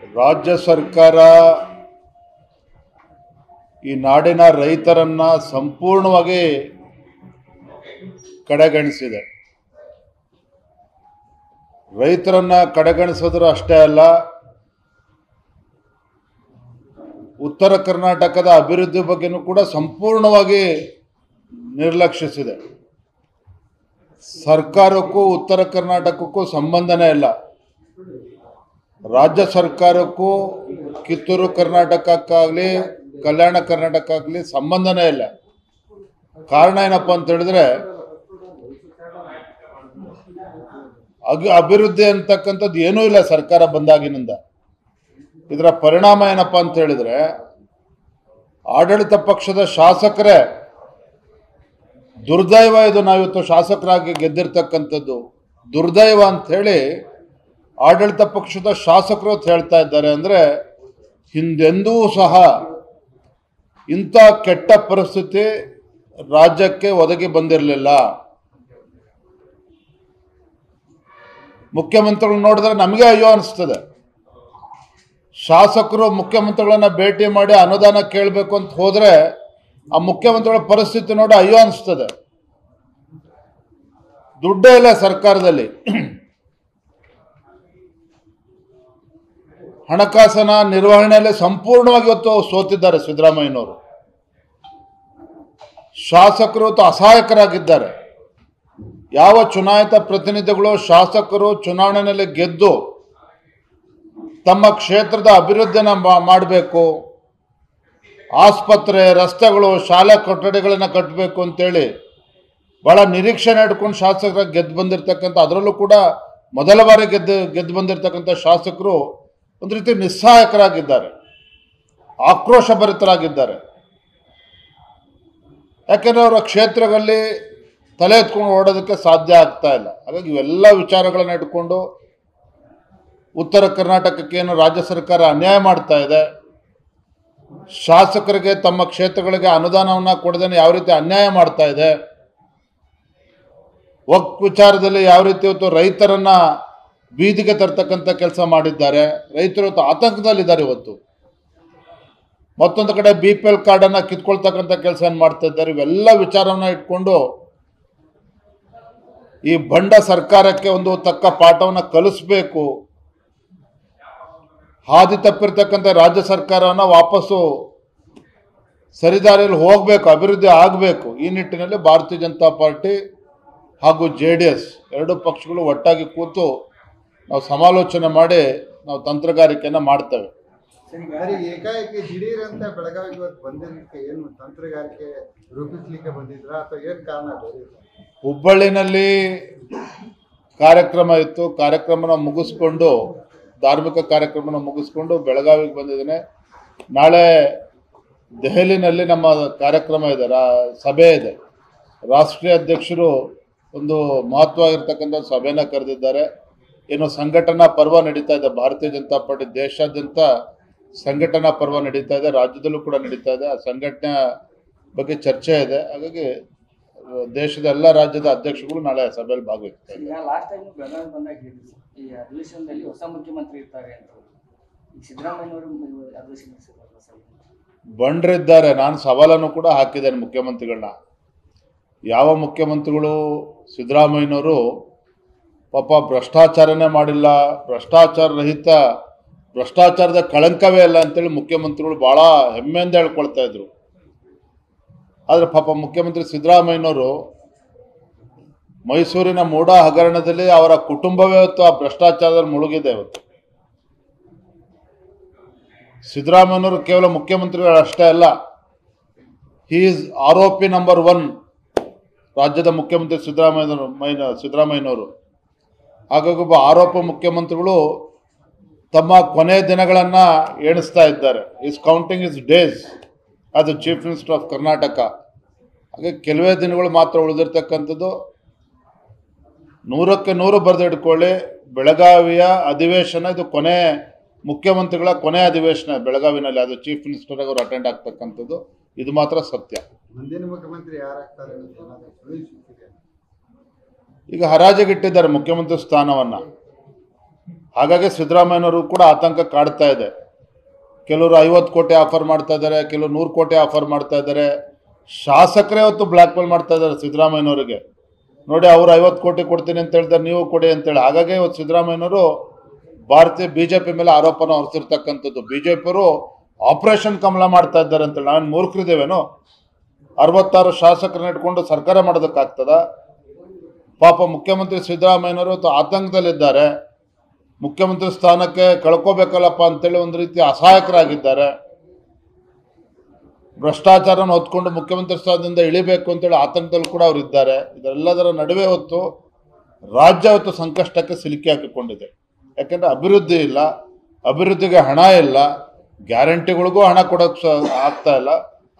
ರಾಜ್ಯ ಸರ್ಕಾರ ಈ ನಾಡಿನ ರೈತರನ್ನ ಸಂಪೂರ್ಣವಾಗಿ ಕಡೆಗಣಿಸಿದೆ. ರೈತರನ್ನ ಕಡೆಗಣಿಸೋದ್ರ ಅಷ್ಟೇ ಅಲ್ಲ, ಉತ್ತರ ಕರ್ನಾಟಕದ ಅಭಿವೃದ್ಧಿ ಬಗ್ಗೆನೂ ಕೂಡ ಸಂಪೂರ್ಣವಾಗಿ ನಿರ್ಲಕ್ಷಿಸಿದೆ. ಸರ್ಕಾರಕ್ಕೂ ಉತ್ತರ ಕರ್ನಾಟಕಕ್ಕೂ ಸಂಬಂಧನೇ ಇಲ್ಲ. ರಾಜ್ಯ ಸರ್ಕಾರಕ್ಕೂ ಕಿತ್ತೂರು ಕರ್ನಾಟಕಕ್ಕಾಗಲಿ ಕಲ್ಯಾಣ ಕರ್ನಾಟಕಕ್ಕಾಗಲಿ ಸಂಬಂಧನೇ ಇಲ್ಲ. ಕಾರಣ ಏನಪ್ಪ ಅಂತ ಹೇಳಿದ್ರೆ, ಅಭಿವೃದ್ಧಿ ಅಂತಕ್ಕಂಥದ್ದು ಏನೂ ಇಲ್ಲ ಸರ್ಕಾರ ಬಂದಾಗಿನಿಂದ. ಇದರ ಪರಿಣಾಮ ಏನಪ್ಪ ಅಂತ ಹೇಳಿದ್ರೆ, ಆಡಳಿತ ಪಕ್ಷದ ಶಾಸಕರೇ ದುರ್ದೈವ, ಇದು ನಾವಿವತ್ತು ಶಾಸಕರಾಗಿ ಗೆದ್ದಿರ್ತಕ್ಕಂಥದ್ದು ದುರ್ದೈವ ಅಂತ ಹೇಳಿ ಆಡಳಿತ ಪಕ್ಷದ ಶಾಸಕರು ಹೇಳ್ತಾ ಇದ್ದಾರೆ. ಅಂದರೆ ಹಿಂದೆಂದೂ ಸಹ ಇಂಥ ಕೆಟ್ಟ ಪರಿಸ್ಥಿತಿ ರಾಜ್ಯಕ್ಕೆ ಒದಗಿ ಬಂದಿರಲಿಲ್ಲ. ಮುಖ್ಯಮಂತ್ರಿಗಳು ನೋಡಿದ್ರೆ ನಮಗೆ ಅಯ್ಯೋ ಅನಿಸ್ತದೆ. ಶಾಸಕರು ಮುಖ್ಯಮಂತ್ರಿಗಳನ್ನ ಭೇಟಿ ಮಾಡಿ ಅನುದಾನ ಕೇಳಬೇಕು ಅಂತ ಹೋದ್ರೆ ಆ ಮುಖ್ಯಮಂತ್ರಿಗಳ ಪರಿಸ್ಥಿತಿ ನೋಡಿ ಅಯ್ಯೋ ಅನಿಸ್ತದೆ. ದುಡ್ಡೇ ಇಲ್ಲ ಸರ್ಕಾರದಲ್ಲಿ. ಹಣಕಾಸಿನ ನಿರ್ವಹಣೆಯಲ್ಲಿ ಸಂಪೂರ್ಣವಾಗಿ ಇವತ್ತು ಸೋತಿದ್ದಾರೆ ಸಿದ್ದರಾಮಯ್ಯನವರು. ಶಾಸಕರು ಅಸಹಾಯಕರಾಗಿದ್ದಾರೆ. ಯಾವ ಚುನಾಯಿತ ಪ್ರತಿನಿಧಿಗಳು ಶಾಸಕರು ಚುನಾವಣೆಯಲ್ಲಿ ಗೆದ್ದು ತಮ್ಮ ಕ್ಷೇತ್ರದ ಅಭಿವೃದ್ಧಿನ ಮಾಡಬೇಕು, ಆಸ್ಪತ್ರೆ, ರಸ್ತೆಗಳು, ಶಾಲಾ ಕೊಠಡಿಗಳನ್ನು ಕಟ್ಟಬೇಕು ಅಂತೇಳಿ ಬಹಳ ನಿರೀಕ್ಷೆ ಇಟ್ಕೊಂಡು ಶಾಸಕರಾಗಿ ಗೆದ್ದು ಬಂದಿರತಕ್ಕಂಥ, ಅದರಲ್ಲೂ ಕೂಡ ಮೊದಲ ಬಾರಿ ಗೆದ್ದು ಬಂದಿರತಕ್ಕಂಥ ಶಾಸಕರು ಒಂದು ರೀತಿ ನಿಸ್ಸಹಾಯಕರಾಗಿದ್ದಾರೆ, ಆಕ್ರೋಶ ಭರಿತರಾಗಿದ್ದಾರೆ. ಯಾಕೆಂದರೆ ಅವರ ಕ್ಷೇತ್ರಗಳಲ್ಲಿ ತಲೆ ಎತ್ಕೊಂಡು ಓಡೋದಕ್ಕೆ ಸಾಧ್ಯ ಆಗ್ತಾ ಇಲ್ಲ. ಹಾಗಾಗಿ ಇವೆಲ್ಲ ವಿಚಾರಗಳನ್ನು ಇಟ್ಕೊಂಡು ಉತ್ತರ ಕರ್ನಾಟಕಕ್ಕೆ ಏನು ರಾಜ್ಯ ಸರ್ಕಾರ ಅನ್ಯಾಯ ಮಾಡ್ತಾ ಇದೆ, ಶಾಸಕರಿಗೆ ತಮ್ಮ ಕ್ಷೇತ್ರಗಳಿಗೆ ಅನುದಾನವನ್ನು ಕೊಡದೇನೆ ಯಾವ ರೀತಿ ಅನ್ಯಾಯ ಮಾಡ್ತಾ ಇದೆ, ವಕ್ಫ್ ವಿಚಾರದಲ್ಲಿ ಯಾವ ರೀತಿ ಇವತ್ತು ರೈತರನ್ನ ಬೀದಿಗೆ ತರ್ತಕ್ಕಂಥ ಕೆಲಸ ಮಾಡಿದ್ದಾರೆ. ರೈತರು ಇವತ್ತು ಆತಂಕದಲ್ಲಿದ್ದಾರೆ. ಇವತ್ತು ಮತ್ತೊಂದು ಕಡೆ BPL ಕಾರ್ಡನ್ನು ಕಿತ್ಕೊಳ್ತಕ್ಕಂಥ ಕೆಲಸ ಮಾಡ್ತಾ ಇದ್ದಾರೆ. ಇವೆಲ್ಲ ವಿಚಾರವನ್ನ ಇಟ್ಕೊಂಡು ಈ ಬಂಡ ಸರ್ಕಾರಕ್ಕೆ ಒಂದು ತಕ್ಕ ಪಾಠವನ್ನು ಕಲಿಸ್ಬೇಕು. ಹಾದಿ ತಪ್ಪಿರ್ತಕ್ಕಂಥ ರಾಜ್ಯ ಸರ್ಕಾರವನ್ನು ವಾಪಸ್ಸು ಸರಿದಾರಿಯಲ್ಲಿ ಹೋಗಬೇಕು, ಅಭಿವೃದ್ಧಿ ಆಗಬೇಕು. ಈ ನಿಟ್ಟಿನಲ್ಲಿ ಭಾರತೀಯ ಜನತಾ ಪಾರ್ಟಿ ಹಾಗೂ JDS ಎರಡೂ ಪಕ್ಷಗಳು ಒಟ್ಟಾಗಿ ಕೂತು ನಾವು ಸಮಾಲೋಚನೆ ಮಾಡಿ ನಾವು ತಂತ್ರಗಾರಿಕೆಯನ್ನು ಮಾಡ್ತೇವೆ. ಏಕಾಏಕಿ ದಿಢೀರ್ ಅಂತ ಬೆಳಗಾವಿಗೆ ಬಂದಿದ್ದಕ್ಕೆ ಏನು ತಂತ್ರಗಾರಿಕೆ ರೂಪಿಸಲಿಕ್ಕೆ ಬಂದಿದ್ರ ಅಥವಾ ಏನು ಕಾರಣ? ಹುಬ್ಬಳ್ಳಿನಲ್ಲಿ ಕಾರ್ಯಕ್ರಮ ಇತ್ತು. ಕಾರ್ಯಕ್ರಮನ ಮುಗಿಸ್ಕೊಂಡು, ಧಾರ್ಮಿಕ ಕಾರ್ಯಕ್ರಮನ ಮುಗಿಸ್ಕೊಂಡು ಬೆಳಗಾವಿಗೆ ಬಂದಿದ್ದೇನೆ. ನಾಳೆ ದೆಹಲಿನಲ್ಲಿ ನಮ್ಮ ಕಾರ್ಯಕ್ರಮ ಇದೆ, ಸಭೆ ಇದೆ. ರಾಷ್ಟ್ರೀಯ ಅಧ್ಯಕ್ಷರು ಒಂದು ಮಹತ್ವವಾಗಿರ್ತಕ್ಕಂಥ ಸಭೆನ ಕರೆದಿದ್ದಾರೆ. ಏನು ಸಂಘಟನಾ ಪರ್ವ ನಡೀತಾ ಇದೆ, ಭಾರತೀಯ ಜನತಾ ಪಾರ್ಟಿ ದೇಶಾದ್ಯಂತ ಸಂಘಟನಾ ಪರ್ವ ನಡೀತಾ ಇದೆ, ರಾಜ್ಯದಲ್ಲೂ ಕೂಡ ನಡೀತಾ ಇದೆ. ಆ ಸಂಘಟನೆ ಬಗ್ಗೆ ಚರ್ಚೆ ಇದೆ. ಹಾಗಾಗಿ ದೇಶದ ಎಲ್ಲ ರಾಜ್ಯದ ಅಧ್ಯಕ್ಷಗಳು ನಾಳೆ ಸಭೆಯಲ್ಲಿ ಭಾಗವಹಿಸ್ತಾರೆ. ಲಾಸ್ಟ್ ಟೈಮ್ ಬೆಳಗಾವಿ ಬಂದಾಗ ಈ ಅಧಿವೇಶನದಲ್ಲಿ ಹೊಸ ಮುಖ್ಯಮಂತ್ರಿ ಇರ್ತಾರೆ ಅಂತ ಸಿದ್ದರಾಮಯ್ಯನವರು ಅಧಿವೇಶನ ಬಂಡ್ರಿದ್ದಾರೆ. ನಾನು ಸವಾಲನ್ನು ಕೂಡ ಹಾಕಿದ್ದೇನೆ ಮುಖ್ಯಮಂತ್ರಿಗಳನ್ನ. ಯಾವ ಮುಖ್ಯಮಂತ್ರಿಗಳು ಸಿದ್ದರಾಮಯ್ಯನವರು ಪಾಪ ಭ್ರಷ್ಟಾಚಾರನೇ ಮಾಡಿಲ್ಲ, ಭ್ರಷ್ಟಾಚಾರ ರಹಿತ, ಭ್ರಷ್ಟಾಚಾರದ ಕಳಂಕವೇ ಇಲ್ಲ ಅಂತೇಳಿ ಮುಖ್ಯಮಂತ್ರಿಗಳು ಭಾಳ ಹೆಮ್ಮೆಯಿಂದ ಹೇಳ್ಕೊಳ್ತಾ ಇದ್ರು. ಆದರೆ ಪಾಪ ಮುಖ್ಯಮಂತ್ರಿ ಸಿದ್ದರಾಮಯ್ಯನವರು ಮೈಸೂರಿನ ಮೂಡ ಹಗರಣದಲ್ಲಿ ಅವರ ಕುಟುಂಬವೇ ಇವತ್ತು ಆ ಭ್ರಷ್ಟಾಚಾರದಲ್ಲಿ ಮುಳುಗಿದೆ. ಇವತ್ತು ಸಿದ್ದರಾಮಯ್ಯನವರು ಕೇವಲ ಮುಖ್ಯಮಂತ್ರಿಗಳು ಅಷ್ಟೇ ಅಲ್ಲ, ಹಿ ಈಸ್ ಆರೋಪಿ ನಂಬರ್ 1 ರಾಜ್ಯದ ಮುಖ್ಯಮಂತ್ರಿ ಸಿದ್ದರಾಮಯ್ಯನವರು. ಹಾಗಾಗಿ ಒಬ್ಬ ಆರೋಪ ಮುಖ್ಯಮಂತ್ರಿಗಳು ತಮ್ಮ ಕೊನೆಯ ದಿನಗಳನ್ನು ಎಣಿಸ್ತಾ ಇದ್ದಾರೆ. Is counting is days as the chief minister of Karnataka. ಹಾಗೆ ಕೆಲವೇ ದಿನಗಳು ಮಾತ್ರ ಉಳಿದಿರ್ತಕ್ಕಂಥದ್ದು. 100ಕ್ಕೆ 100 ಬರೆದಿಟ್ಕೊಳ್ಳಿ, ಬೆಳಗಾವಿಯ ಅಧಿವೇಶನ ಇದು ಕೊನೆ, ಮುಖ್ಯಮಂತ್ರಿಗಳ ಕೊನೆ ಅಧಿವೇಶನ ಬೆಳಗಾವಿನಲ್ಲಿ. ಅದು ಚೀಫ್ ಮಿನಿಸ್ಟರ್ ಅವರು ಅಟೆಂಡ್ ಆಗ್ತಕ್ಕಂಥದ್ದು, ಇದು ಮಾತ್ರ ಸತ್ಯ. ಮುಂದಿನ ಮುಖ್ಯಮಂತ್ರಿ ಯಾರಾಗ್ತಾರೆ? ಈಗ ಹರಾಜಿಗಿಟ್ಟಿದ್ದಾರೆ ಮುಖ್ಯಮಂತ್ರಿ ಸ್ಥಾನವನ್ನು. ಹಾಗಾಗಿ ಸಿದ್ದರಾಮಯ್ಯನವರು ಕೂಡ ಆತಂಕ ಕಾಡ್ತಾ ಇದೆ. ಕೆಲವರು 50 ಕೋಟಿ ಆಫರ್ ಮಾಡ್ತಾ ಇದ್ದಾರೆ, ಕೆಲವರು 100 ಕೋಟಿ ಆಫರ್ ಮಾಡ್ತಾ ಇದ್ದಾರೆ. ಶಾಸಕರೇ ಹೊತ್ತು ಬ್ಲ್ಯಾಕ್ ಮೇಲ್ ಮಾಡ್ತಾ ಇದ್ದಾರೆ ಸಿದ್ದರಾಮಯ್ಯನವರಿಗೆ. ನೋಡಿ, ಅವ್ರು 50 ಕೋಟಿ ಕೊಡ್ತೀನಿ ಅಂತ ಹೇಳ್ತಾರೆ, ನೀವು ಕೊಡಿ ಅಂತೇಳಿ. ಹಾಗಾಗಿ ಇವತ್ತು ಸಿದ್ದರಾಮಯ್ಯನವರು ಬಿಜೆಪಿ ಮೇಲೆ ಆರೋಪನ ಹೊರಿಸಿರ್ತಕ್ಕಂಥದ್ದು. ಬಿಜೆಪಿಯವರು ಆಪರೇಷನ್ ಕಮಲ ಮಾಡ್ತಾ ಇದ್ದಾರೆ ಅಂತೇಳಿ. ನಾವೇನು ಮೂರ್ಖರಿದ್ದೇವೇನೋ? 66 ಶಾಸಕರನ್ನ ಇಟ್ಕೊಂಡು ಸರ್ಕಾರ ಮಾಡೋದಕ್ಕಾಗ್ತದ? ಪಾಪ ಮುಖ್ಯಮಂತ್ರಿ ಸಿದ್ದರಾಮಯ್ಯನವರು ಇವತ್ತು ಆತಂಕದಲ್ಲಿದ್ದಾರೆ. ಮುಖ್ಯಮಂತ್ರಿ ಸ್ಥಾನಕ್ಕೆ ಕಳ್ಕೋಬೇಕಲ್ಲಪ್ಪ ಅಂತೇಳಿ ಒಂದು ರೀತಿ ಅಸಹಾಯಕರಾಗಿದ್ದಾರೆ. ಭ್ರಷ್ಟಾಚಾರನ ಹೊತ್ಕೊಂಡು ಮುಖ್ಯಮಂತ್ರಿ ಸ್ಥಾನದಿಂದ ಇಳಿಬೇಕು ಅಂತೇಳಿ ಆತಂಕದಲ್ಲಿ ಕೂಡ ಅವರು ಇದ್ದಾರೆ. ಇದೆಲ್ಲದರ ನಡುವೆ ಹೊತ್ತು ರಾಜ್ಯ ಹೊತ್ತು ಸಂಕಷ್ಟಕ್ಕೆ ಸಿಲುಕಿ ಹಾಕಿಕೊಂಡಿದೆ. ಯಾಕೆಂದರೆ ಅಭಿವೃದ್ಧಿ ಇಲ್ಲ, ಅಭಿವೃದ್ಧಿಗೆ ಹಣ ಇಲ್ಲ, ಗ್ಯಾರಂಟಿಗಳಿಗೂ ಹಣ ಕೊಡೋಕ್ಕೆ ಆಗ್ತಾ ಇಲ್ಲ,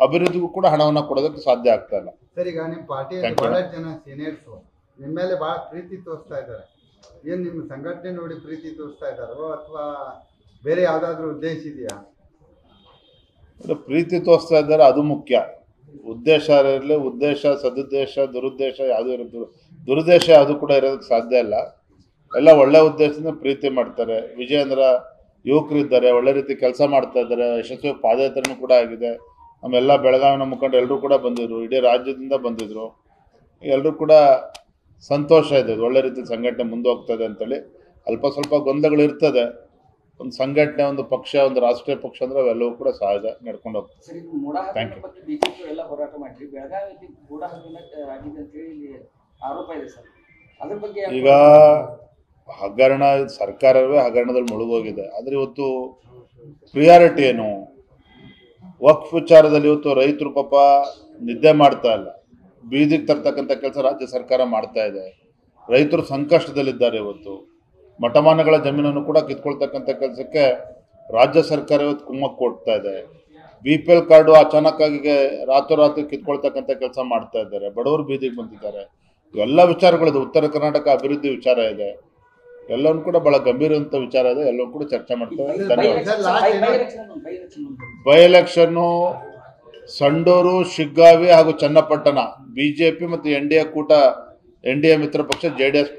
ಅಭಿವೃದ್ಧಿಗೂ ಕೂಡ ಹಣವನ್ನು ಕೊಡೋದಕ್ಕೆ ಸಾಧ್ಯ ಆಗ್ತಾ ಇಲ್ಲ. ಸರ್, ಈಗ ನಿಮ್ಮ ಪಾರ್ಟಿಯಲ್ಲಿ ಬಹಳಷ್ಟು ಜನ ಸೀನಿಯರ್ಸು ನಿಮ್ಮ ಮೇಲೆ ಬಹಳ ಪ್ರೀತಿ ತೋರಿಸ್ತಾ ಇದ್ದಾರೆ. ಏನು ನಿಮ್ಮ ಸಂಘಟನೆ ನೋಡಿ ಪ್ರೀತಿ ತೋರಿಸ್ತಾ ಇದ್ದಾರೋ ಅಥವಾ ಬೇರೆ ಯಾವುದಾದ್ರೂ ಉದ್ದೇಶ ಇದೆಯಾ? ಪ್ರೀತಿ ತೋರಿಸ್ತಾ ಇದ್ದಾರೆ, ಅದು ಮುಖ್ಯ. ಉದ್ದೇಶ ಇರಲಿ, ಉದ್ದೇಶ ಸದುದ್ದೇಶ ದುರುದ್ದೇಶ ಯಾವುದೂ ಇರೋದು, ದುರುದ್ದೇಶ ಯಾವುದು ಕೂಡ ಇರೋದಕ್ಕೆ ಸಾಧ್ಯ ಇಲ್ಲ. ಎಲ್ಲ ಒಳ್ಳೆ ಉದ್ದೇಶದಿಂದ ಪ್ರೀತಿ ಮಾಡ್ತಾರೆ. ವಿಜಯೇಂದ್ರ ಯುವಕರಿದ್ದಾರೆ, ಒಳ್ಳೆ ರೀತಿ ಕೆಲಸ ಮಾಡ್ತಾ ಇದ್ದಾರೆ, ಯಶಸ್ವಿ ಪಾದಯಾತ್ರೆನೂ ಕೂಡ ಆಗಿದೆ. ನಮ್ಮೆಲ್ಲ ಬೆಳಗಾವಿನ ಮುಖಂಡರು ಎಲ್ಲರೂ ಕೂಡ ಬಂದಿದ್ರು, ಇಡೀ ರಾಜ್ಯದಿಂದ ಬಂದಿದ್ರು. ಎಲ್ಲರೂ ಕೂಡ ಸಂತೋಷ ಇದೆ, ಒಳ್ಳೆ ರೀತಿ ಸಂಘಟನೆ ಮುಂದೆ ಹೋಗ್ತದೆ ಅಂತೇಳಿ. ಅಲ್ಪ ಸ್ವಲ್ಪ ಗೊಂದಲಗಳು ಇರ್ತದೆ. ಒಂದು ಸಂಘಟನೆ, ಒಂದು ಪಕ್ಷ, ಒಂದು ರಾಷ್ಟ್ರೀಯ ಪಕ್ಷ ಅಂದ್ರೆ ಅವೆಲ್ಲವೂ ಕೂಡ ಸಹಜ ನಡ್ಕೊಂಡು ಹೋಗ್ತದೆ. Thank you. ಬಿಜೆಪಿ ಎಲ್ಲ ಹೋರಾಟ ಮಾಡಿರಿ, ಬೆಳಗಾವಿಯಲ್ಲಿ ಗೂಢ ಆಗಿದೆ ಅಂತ ಹೇಳಿ ಆರೋಪ ಇದೆ ಸರ್. ಅದ್ರ ಬಗ್ಗೆ ಈಗ ಹಗರಣ, ಸರ್ಕಾರವೇ ಹಗರಣದಲ್ಲಿ ಮುಳುಗೋಗಿದೆ. ಆದರೆ ಇವತ್ತು ಪ್ರಿಯಾರಿಟಿ ಏನು? ವಕ್ಫ್ ವಿಚಾರದಲ್ಲಿ ಇವತ್ತು ರೈತರು ಪಾಪ ನಿದ್ದೆ ಮಾಡ್ತಾ ಇಲ್ಲ, ಬೀದಿಗೆ ತರ್ತಕ್ಕಂಥ ಕೆಲಸ ರಾಜ್ಯ ಸರ್ಕಾರ ಮಾಡ್ತಾ ಇದೆ. ರೈತರು ಸಂಕಷ್ಟದಲ್ಲಿದ್ದಾರೆ. ಇವತ್ತು ಮಠಮಾನ್ಯಗಳ ಜಮೀನನ್ನು ಕೂಡ ಕಿತ್ಕೊಳ್ತಕ್ಕಂಥ ಕೆಲಸಕ್ಕೆ ರಾಜ್ಯ ಸರ್ಕಾರ ಇವತ್ತು ಕುಮ್ಮಕ್ಕು ಕೊಡ್ತಾ ಇದೆ. BPL ಕಾರ್ಡು ಅಚಾನಕ್ಕಾಗಿ ರಾತ್ರೋರಾತ್ರಿ ಕಿತ್ಕೊಳ್ತಕ್ಕಂಥ ಕೆಲಸ ಮಾಡ್ತಾ ಇದ್ದಾರೆ. ಬಡವರು ಬೀದಿಗೆ ಬಂದಿದ್ದಾರೆ. ಇವೆಲ್ಲ ವಿಚಾರಗಳಿದೆ. ಉತ್ತರ ಕರ್ನಾಟಕ ಅಭಿವೃದ್ಧಿ ವಿಚಾರ ಇದೆ. ಎಲ್ಲವೂ ಕೂಡ ಬಹಳ ಗಂಭೀರವಂತ ವಿಚಾರ ಇದೆ. ಎಲ್ಲವೂ ಕೂಡ ಚರ್ಚೆ ಮಾಡ್ತಾರೆ. ಬೈ ಎಲೆಕ್ಷನ್ನು ಸಂಡೂರು, ಶಿಗ್ಗಾವಿ ಹಾಗೂ ಚನ್ನಪಟ್ಟಣ ಬಿಜೆಪಿ ಮತ್ತು NDA ಮಿತ್ರ ಪಕ್ಷ JDS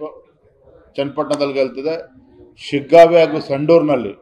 ಚನ್ನಪಟ್ಟಣದಲ್ಲಿ ಗೆಲ್ತಿದೆ. ಶಿಗ್ಗಾವಿ ಹಾಗೂ ಸಂಡೂರಿನಲ್ಲಿ